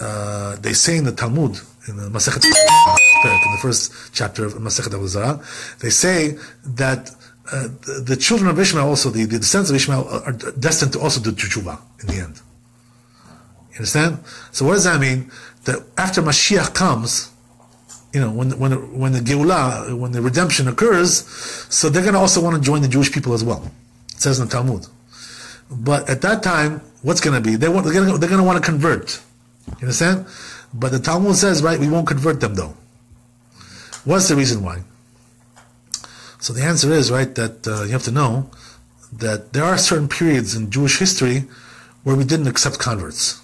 they say in the Talmud, in the Masechet parak, in the first chapter of Masechet Avodah Zarah, they say that the children of Ishmael, also the descendants of Ishmael, are destined to also do tshuva in the end. You understand? So what does that mean? That after Mashiach comes, when the Geulah, when the redemption occurs, so they're going to also want to join the Jewish people as well. It says in the Talmud. But at that time, what's going to be? They're going to want to convert. You understand? But the Talmud says, right, we won't convert them though. What's the reason why? So the answer is, right, that you have to know that there are certain periods in Jewish history where we didn't accept converts.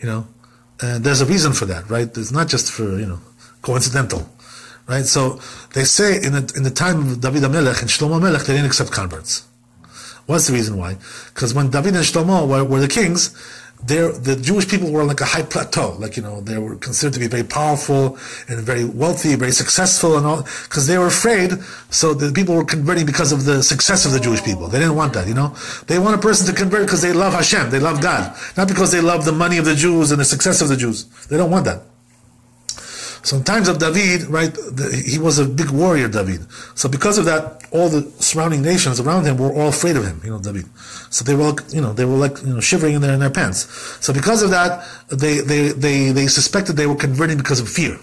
And there's a reason for that, right? It's not just for, coincidental, right? So they say in the time of David HaMelech and Shlomo HaMelech, they didn't accept converts. What's the reason why? Because when David and Shlomo were the kings, the Jewish people were on like a high plateau, they were considered to be very powerful and very wealthy, very successful and all, because they were afraid, so the people were converting because of the success of the Jewish people. They didn't want that, They want a person to convert because they love Hashem, they love God, not because they love the money of the Jews and the success of the Jews. They don't want that. So in times of David, right, he was a big warrior, David. So because of that, all the surrounding nations around him were all afraid of him, David. So they were, shivering in their pants. So because of that, they suspected they were converting because of fear.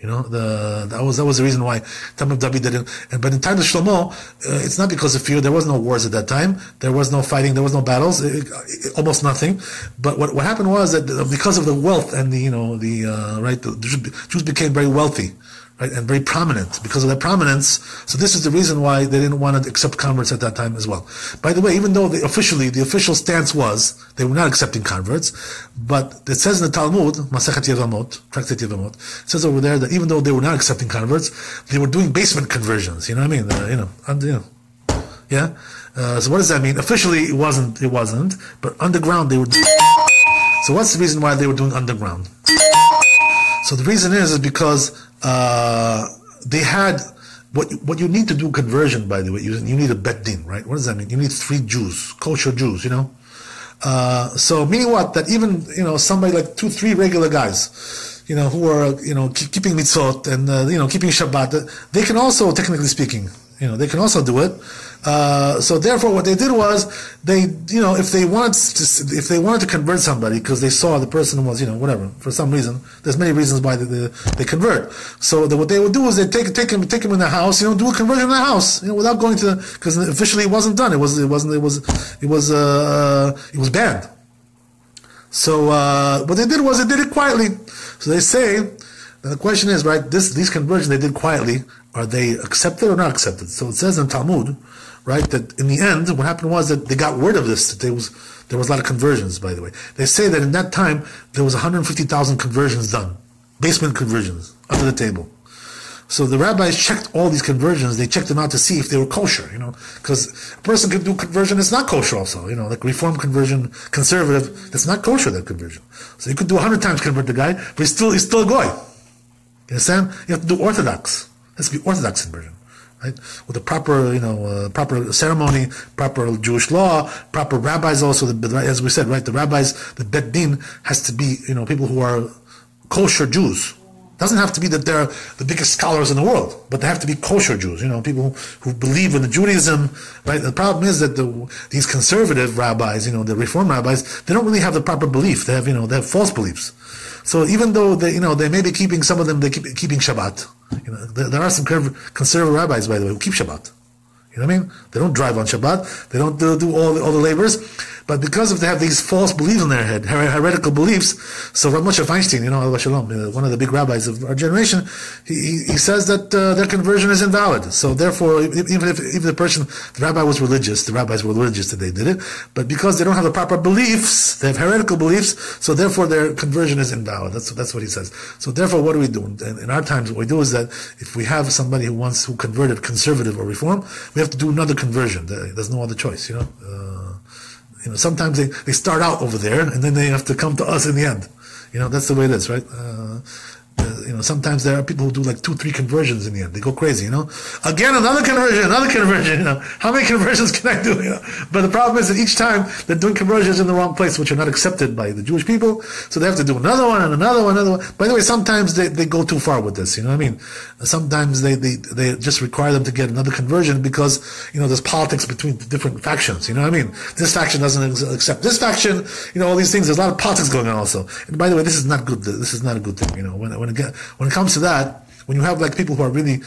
That was the reason why time of David didn't. But in time of Shlomo, it's not because of fear. There was no wars at that time. There was no fighting. There was no battles. Almost nothing. But what happened was that because of the wealth and the Jews became very wealthy, right, and very prominent. Because of that prominence, so this is the reason why they didn't want to accept converts at that time as well. By the way, even though the official stance was they were not accepting converts, but it says in the Talmud, Masechet Yevamot, Tractate Yevamot, it says over there that even though they were not accepting converts, they were doing basement conversions. You know what I mean? Yeah. So what does that mean? Officially, it wasn't, but underground they were. So what's the reason why they were doing underground? So the reason is because they had what you need to do conversion. By the way, you need a bet din, right? What does that mean? You need 3 Jews, kosher Jews, So meaning what? That even somebody like 2-3 regular guys, who are keeping mitzvot and keeping Shabbat, they can also, technically speaking, they can also do it. So therefore, what they did was if they wanted to convert somebody because they saw the person was whatever, for some reason, there's many reasons why they convert. So what they would do is they take him in the house, do a conversion in the house, without going to, because officially it wasn't done. It was banned. So what they did was they did it quietly. So they say, the question is, right, these conversions they did quietly, are they accepted or not accepted? So it says in Talmud, right, that in the end, what happened was that they got word of this, that there was a lot of conversions, by the way. They say that in that time, there was 150,000 conversions done. Basement conversions, under the table. So the rabbis checked all these conversions, they checked them out to see if they were kosher, because a person could do conversion that's not kosher also, like reform conversion, conservative, that's not kosher, that conversion. So you could do 100 times convert the guy, but he's still a goy. You understand? You have to do orthodox. It has to be orthodox conversion, right? With a proper, proper ceremony, proper Jewish law, proper rabbis also, as we said, right? The rabbis, the bet din has to be, people who are kosher Jews. Doesn't have to be that they're the biggest scholars in the world, but they have to be kosher Jews, people who believe in the Judaism, right? The problem is that these conservative rabbis, the reform rabbis, they don't really have the proper belief. They have false beliefs. So even though they may be keeping, some of them, they keep keeping Shabbat. There are some conservative rabbis, by the way, who keep Shabbat. You know what I mean? They don't drive on Shabbat. They don't do all the labors. But because they have these false beliefs in their head, heretical beliefs, so Rav Moshe Feinstein, one of the big rabbis of our generation, he says that their conversion is invalid. So therefore, even if the rabbi was religious, the rabbis were religious that they did it, but because they don't have the proper beliefs, they have heretical beliefs, so therefore their conversion is invalid. That's what he says. So therefore, what do we do? In our times, what we do is that if we have somebody who converted conservative or reform, we have to do another conversion. There's no other choice, sometimes they start out over there and then they have to come to us in the end. That's the way it is, right? sometimes there are people who do like 2-3 conversions in the end. They go crazy, Again, another conversion, How many conversions can I do, But the problem is that each time they're doing conversions in the wrong place, which are not accepted by the Jewish people. So they have to do another one and another one. By the way, sometimes they go too far with this, Sometimes they just require them to get another conversion because, there's politics between the different factions, This faction doesn't accept this faction, all these things. There's a lot of politics going on also. And by the way, this is not good. This is not a good thing, When it comes to that, when you have like people who are really,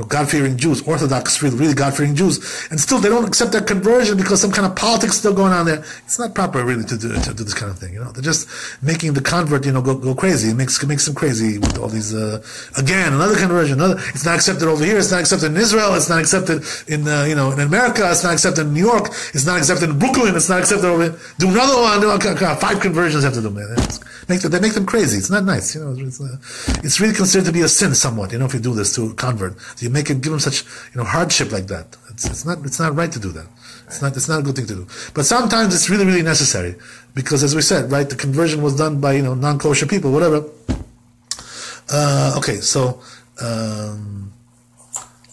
God-fearing Jews, Orthodox, really God-fearing Jews, and still they don't accept their conversion because some kind of politics still going on there. It's not proper really to do this kind of thing. They're just making the convert, go crazy. It makes them crazy with all these. Again, another conversion. It's not accepted over here. It's not accepted in Israel. It's not accepted in in America. It's not accepted in New York. It's not accepted in Brooklyn. It's not accepted over here. Do another one. 5 conversions have to do. They make them crazy. It's not nice. It's really considered to be a sin somewhat. If you do this to a convert, so you give them such hardship like that. It's not right to do that. It's not a good thing to do. But sometimes it's really, really necessary because, as we said, right, the conversion was done by non-kosher people, whatever. Okay, so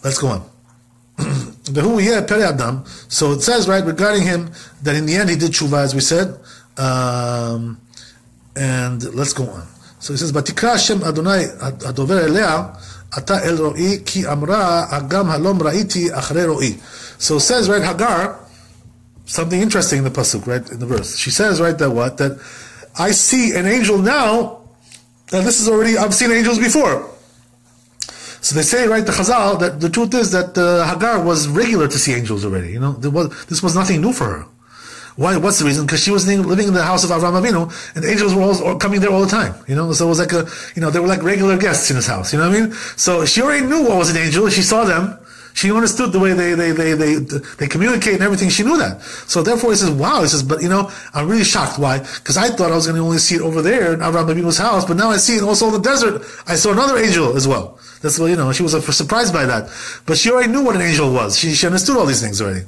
let's go on. So it says, right, regarding him that in the end he did tshuva, as we said. And let's go on. So he says, "Batikra Hashem Adonai adover elea ata el ro'i ki amra agam halom ra'iti achrei ro'i." So it says, right, Hagar, something interesting in the pasuk, right, in the verse. She says, right, that I see an angel now, and this is already, I've seen angels before. So they say, right, the Chazal, that the truth is that Hagar was regular to see angels already. This was nothing new for her. Why? What's the reason? Because she was living in the house of Avraham Avinu, and the angels were all coming there all the time. So it was like they were like regular guests in his house. You know what I mean? So she already knew what was an angel. She saw them. She understood the way they communicate and everything. She knew that. So therefore, he says, "Wow." He says, "But I'm really shocked. Why? Because I thought I was going to only see it over there in Avraham Avinu's house, but now I see it also in the desert. I saw another angel as well." That's what she was surprised by that. But she already knew what an angel was. She understood all these things already.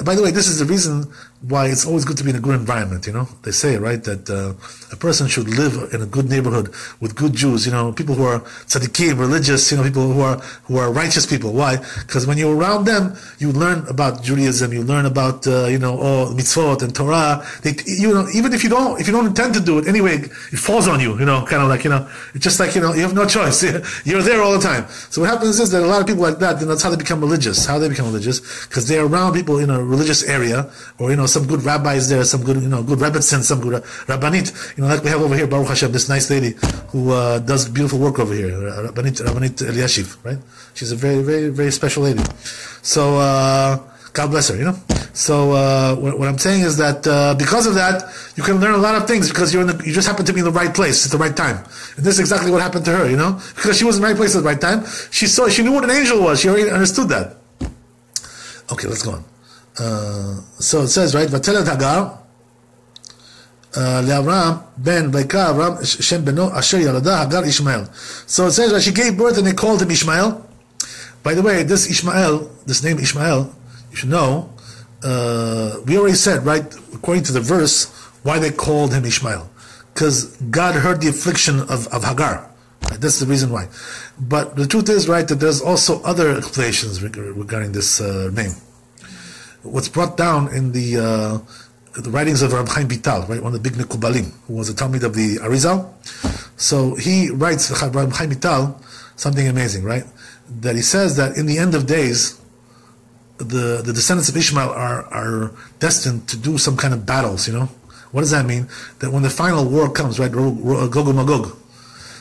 By the way, this is the reason why it's always good to be in a good environment. They say, right, that a person should live in a good neighborhood with good Jews. People who are tzaddikim, religious. People who are righteous people. Why? Because when you're around them, you learn about Judaism. You learn about all mitzvot and Torah. Even if you don't intend to do it anyway, it falls on you. Kind of like it's just like you have no choice. You're there all the time. So what happens is that a lot of people like that. That's how they become religious. How they become religious? Because they're around people in a religious area, or some good rabbis there, some good good rebbetzin, some good rabbanit. Like we have over here, Baruch Hashem, this nice lady who does beautiful work over here, Rabbanit Eliashiv, right? She's a very, very, very special lady. So God bless her. So what I'm saying is that because of that, you can learn a lot of things because you just happen to be in the right place at the right time. And this is exactly what happened to her. Because she was in the right place at the right time. She knew what an angel was. She already understood that. Okay, let's go on. So it says, right, Vatelet Hagar leAvraham ben Vaykra Avram Shem beno Asher Yalada Hagar Ishmael. So it says that she gave birth and they called him Ishmael. By the way, this name Ishmael, you should know, we already said, right, according to the verse, why they called him Ishmael. Because God heard the affliction of Hagar. Right? That's the reason why. But the truth is, right, that there's also other explanations regarding this name. What's brought down in the writings of Rabbi Chaim Vital, right, one of the big Mekubalim, who was a Talmid of the Arizal. So he writes, Rabbi Chaim Vital, something amazing, right? That he says that in the end of days, the descendants of Ishmael are destined to do some kind of battles. What does that mean? That when the final war comes, right, Gog and Magog.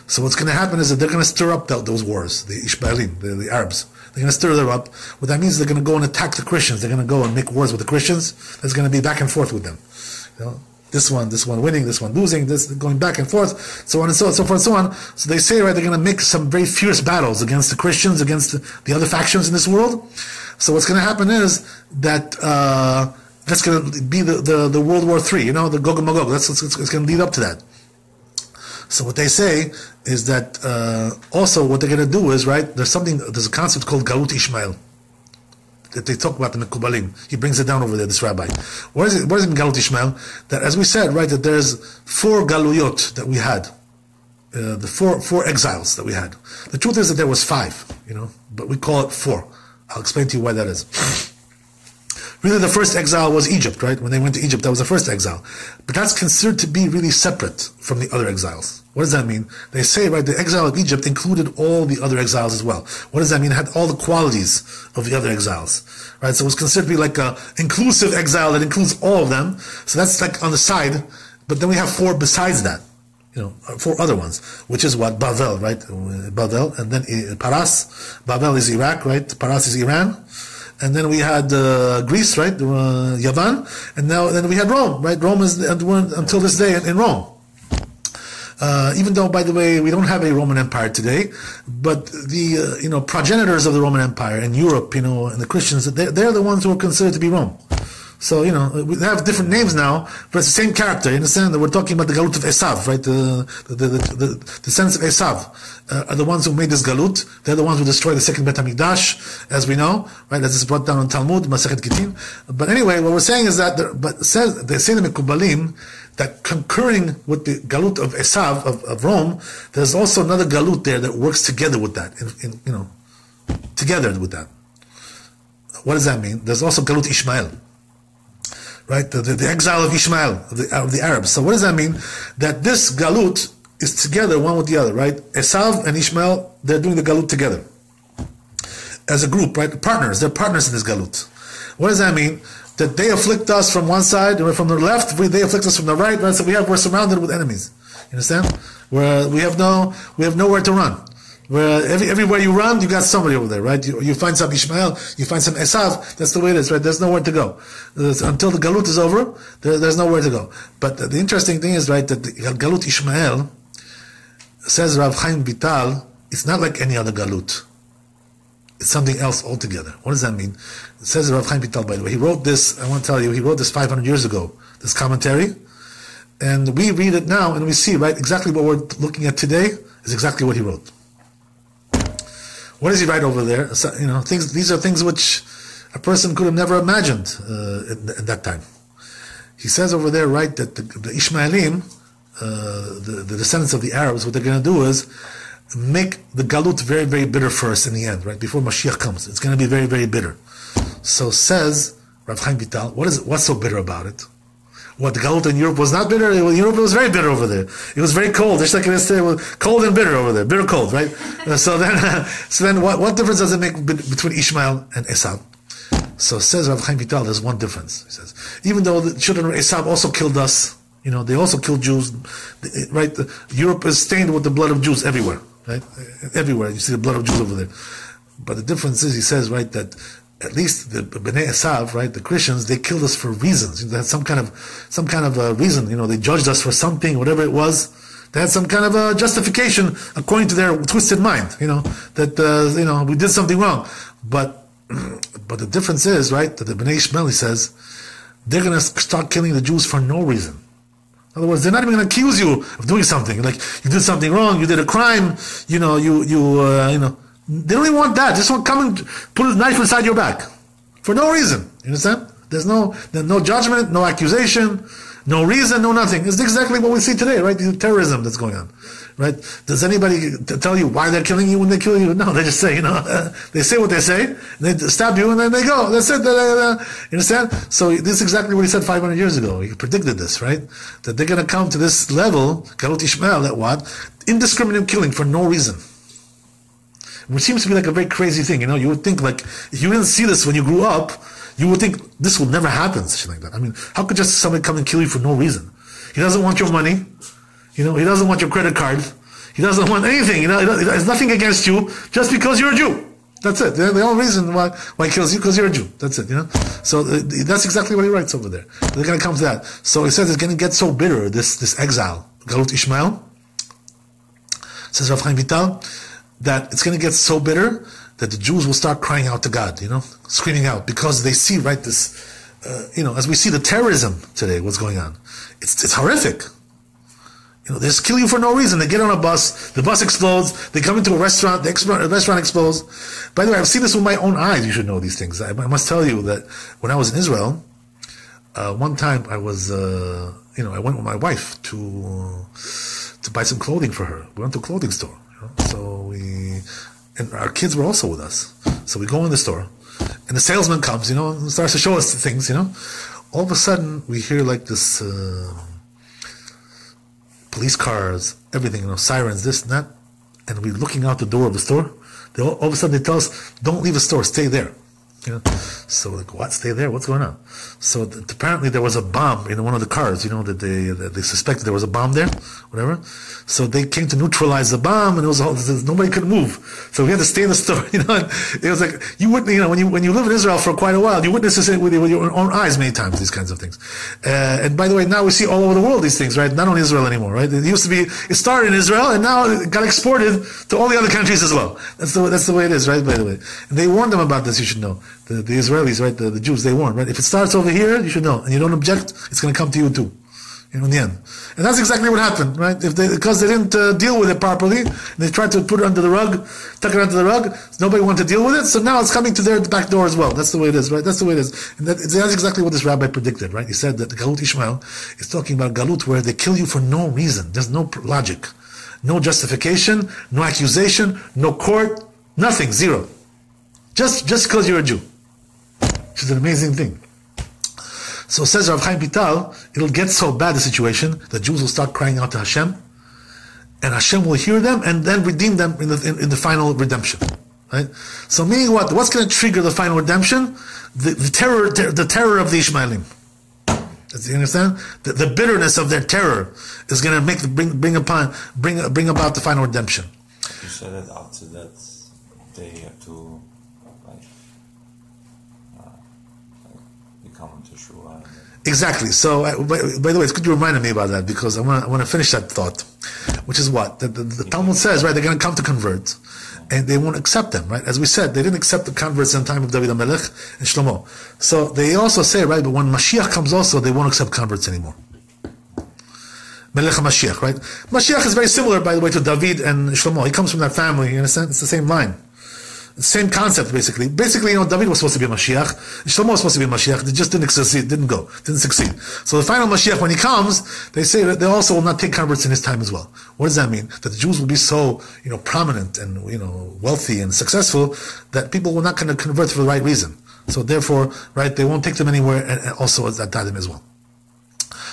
So what's going to happen is that they're going to stir up those wars, the Ishmaelim, the Arabs. They're going to stir them up. What that means is they're going to go and attack the Christians. They're going to go and make wars with the Christians. There's going to be back and forth with them. This one winning, this one losing, this going back and forth, so on and so forth and so on. So they say, right, they're going to make some very fierce battles against the Christians, against the other factions in this world. So what's going to happen is that that's going to be the World War III, the Gog and Magog. It's going to lead up to that. So what they say is that also what they're going to do is, right, there's a concept called Galut Ishmael that they talk about in the Mekubalim. He brings it down over there, this rabbi. What is it in Galut Ishmael? That, as we said, right, that there's 4 Galuyot that we had the four exiles that we had. The truth is that there was 5, but we call it 4. I'll explain to you why that is. Really, the first exile was Egypt, right? When they went to Egypt, that was the first exile. But that's considered to be really separate from the other exiles. What does that mean? They say, right, the exile of Egypt included all the other exiles as well. What does that mean? It had all the qualities of the other exiles, right? So it was considered to be like an inclusive exile that includes all of them. So that's like on the side. But then we have 4 besides that, 4 other ones, which is what? Bavel, right? Bavel, and then Paras. Bavel is Iraq, right? Paras is Iran. And then we had Greece, right? Yavan. And then we had Rome, right? Rome is until this day in Rome. Even though, by the way, we don't have a Roman Empire today, but the progenitors of the Roman Empire in Europe, and the Christians, they're the ones who are considered to be Rome. So, we have different names now, but it's the same character. You understand that we're talking about the Galut of Esav, right? The descendants of Esav are the ones who made this Galut. They're the ones who destroyed the second Bet HaMikdash, as we know, right? As is brought down in Talmud, Masechet Gittin. But anyway, what we're saying is that, they say the Mekubalim, that concurring with the Galut of Esav, of Rome, there's also another Galut there that works together with that, together with that. What does that mean? There's also Galut Ishmael. Right, the exile of Ishmael, of the Arabs. So what does that mean? That this Galut is together, one with the other, right? Esav and Ishmael, they're doing the Galut together. As a group, right? Partners, they're partners in this Galut. What does that mean? That they afflict us from one side, and from the left, they afflict us from the right, right? So we're surrounded with enemies. You understand? We have nowhere to run. Where everywhere you run, you got somebody over there, right? You find some Ishmael, you find some Esav. That's the way it is, right? There's nowhere to go. Until the Galut is over, there's nowhere to go. But the interesting thing is, right, that the Galut Ishmael, says Rav Chaim Vital, it's not like any other Galut. It's something else altogether. What does that mean? It says Rav Chaim Vital, by the way. He wrote this, I want to tell you, he wrote this 500 years ago, this commentary. And we read it now and we see, right, exactly what we're looking at today is exactly what he wrote. What does he write over there? So, these are things which a person could have never imagined at that time. He says over there, right, that the Ishmaelim, the descendants of the Arabs, what they're going to do is make the Galut very, very bitter first in the end, right, before Mashiach comes. It's going to be very, very bitter. So says Rav Chaim Vital, what's so bitter about it? What, the Galut in Europe was not bitter? In Europe it was very bitter over there. It was very cold. Just like it was cold and bitter over there. Bitter cold, right? So then what difference does it make between Ishmael and Esav? So says Rav Chaim Vital, there's one difference. He says, even though the children of Esav also killed us, they also killed Jews, right? Europe is stained with the blood of Jews everywhere, right? Everywhere you see the blood of Jews over there. But the difference is, he says, right, that at least the Bnei Esav, right, the Christians, they killed us for reasons. They had some kind of reason. They judged us for something, whatever it was. They had some kind of a justification according to their twisted mind. That we did something wrong. But the difference is, right, that the Bnei Ishmael, he says, they're going to start killing the Jews for no reason. In other words, they're not even going to accuse you of doing something. Like, you did something wrong, you did a crime, they don't even want that. They just want to come and put a knife inside your back. For no reason. You understand? There's no judgment, no accusation, no reason, no nothing. It's exactly what we see today, right? The terrorism that's going on. Right? Does anybody tell you why they're killing you when they kill you? No, they just say, they say what they say, they stab you and then they go. That's it. You understand? So this is exactly what he said 500 years ago. He predicted this, right? That they're going to come to this level, Galut Ishmael, that what? Indiscriminate killing for no reason. Which seems to be like a very crazy thing, You would think, like, if you didn't see this when you grew up, you would think this will never happen, something like that. I mean, how could just somebody come and kill you for no reason? He doesn't want your money, he doesn't want your credit card, he doesn't want anything, he has nothing against you, just because you're a Jew. That's it. The only reason why he kills you, because you're a Jew. That's it, So that's exactly what he writes over there. They're going to come to that. So he says it's going to get so bitter, this exile, Galut Ishmael, says Rav Chaim Vital, that it's going to get so bitter that the Jews will start crying out to God, screaming out, because they see, right, this, as we see the terrorism today, what's going on. It's horrific. They just kill you for no reason. They get on a bus, the bus explodes, they come into a restaurant, the restaurant explodes. By the way, I've seen this with my own eyes. You should know these things. I must tell you that when I was in Israel, one time I was, I went with my wife to to buy some clothing for her. We went to a clothing store. So and our kids were also with us. So we go in the store, and the salesman comes, and starts to show us things, All of a sudden, we hear like this police cars, everything, sirens, this and that, and we're looking out the door of the store. All of a sudden, they tell us, "Don't leave the store, stay there." So we're like, what? Stay there? What's going on? So apparently there was a bomb in one of the cars, that they suspected there was a bomb there, whatever. So they came to neutralize the bomb, and it was nobody could move. So we had to stay in the store, and it was like, you wouldn't, when you live in Israel for quite a while, you witness this with your own eyes many times, these kinds of things. And by the way, now we see all over the world these things, right? Not only Israel anymore, right? It started in Israel, and now it got exported to all the other countries as well. That's the way it is, right? By the way. And they warned them about this, you should know. The Israelis, right? The Jews, they warn, right? If it starts over here, you should know, and you don't object, it's going to come to you too, in the end. And that's exactly what happened, right? Because they didn't deal with it properly, and they tried to put it under the rug, tuck it under the rug. Nobody wanted to deal with it, so now it's coming to their back door as well. That's the way it is, right? That's the way it is, and that's exactly what this rabbi predicted, right? He said that the Galut Ishmael is talking about Galut where they kill you for no reason. There's no logic, no justification, no accusation, no court, nothing, zero. Just because you're a Jew. Which is an amazing thing. So says Rav Chaim Vital, it'll get so bad, the situation, that Jews will start crying out to Hashem, and Hashem will hear them and then redeem them in the final redemption. Right? So meaning what? What's going to trigger the final redemption? The terror of the Ishmaelim. Do you understand? The bitterness of their terror is going to bring about the final redemption. You said that after that they have to become Teshuvah. Exactly. So, by the way, it's good you reminded me about that, because I want to finish that thought, which is what the Talmud says, right? They're going to come to convert, and they won't accept them, right? As we said, they didn't accept the converts in the time of David HaMelech and Shlomo. So they also say, right? But when Mashiach comes, also they won't accept converts anymore. Melech HaMashiach, right? Mashiach is very similar, by the way, to David and Shlomo. He comes from that family. You understand? It's the same line. Same concept, basically. Basically, David was supposed to be a Mashiach. Shlomo was supposed to be a Mashiach. They just didn't succeed. Didn't succeed. So the final Mashiach, when he comes, they say that they also will not take converts in his time as well. What does that mean? That the Jews will be so, prominent and, wealthy and successful that people will not going to convert for the right reason. So therefore, right, they won't take them anywhere, and also at that time as well.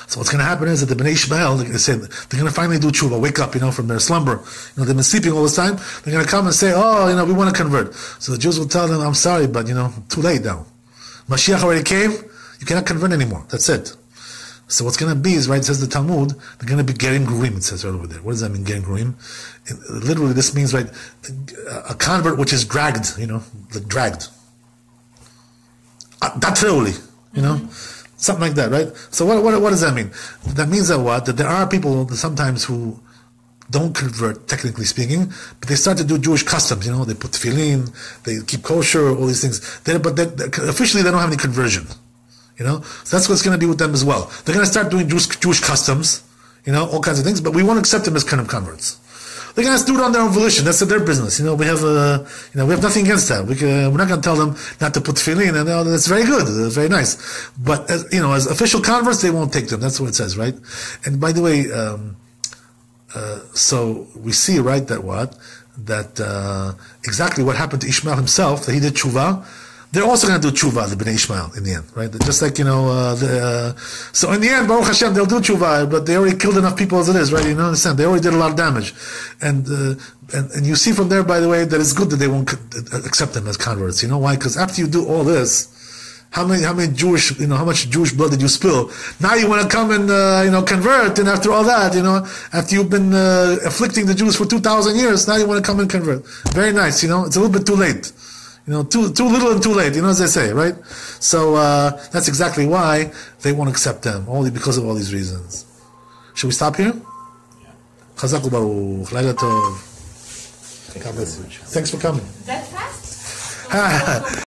So what's going to happen is that the Bnei Ishmael, they say, they're going to finally do tshuva, wake up, from their slumber. They've been sleeping all this time. They're going to come and say, we want to convert. So the Jews will tell them, I'm sorry, but, too late now. Mashiach already came. You cannot convert anymore. That's it. So what's going to be is, right, it says the Talmud, they're going to be Gerim Gurim, it says right over there. What does that mean, Gerim Gurim? Literally, this means, right, a convert which is dragged, like dragged. Literally, Something like that, right? So what does that mean? That means that what? That there are people sometimes who don't convert, technically speaking, but they start to do Jewish customs. They put tefillin, they keep kosher, all these things. But officially, they don't have any conversion. So that's what's going to be with them as well. They're going to start doing Jewish customs, all kinds of things. But we won't accept them as kind of converts. They're going to do it on their own volition. That's their business. We have nothing against that. We're not going to tell them not to put tefillin, and that's very good. That's very nice. But as official converts, they won't take them. That's what it says, right? And by the way, so we see, right, that exactly what happened to Ishmael himself, that he did tshuva. They're also going to do tshuva, the Bnei Ishmael, in the end, right? Just like, so in the end, Baruch Hashem, they'll do tshuva, but they already killed enough people as it is, right? You understand? They already did a lot of damage. And you see from there, by the way, that it's good that they won't accept them as converts. You know why? Because after you do all this, how many Jewish, how much Jewish blood did you spill? Now you want to come and, convert, and after all that, after you've been, afflicting the Jews for 2,000 years, now you want to come and convert. Very nice, it's a little bit too late. Too little and too late, as they say, right? So, that's exactly why they won't accept them, only because of all these reasons. Should we stop here? Chazak u'baruch, Laila tov. God bless you. Thanks for coming. That fast?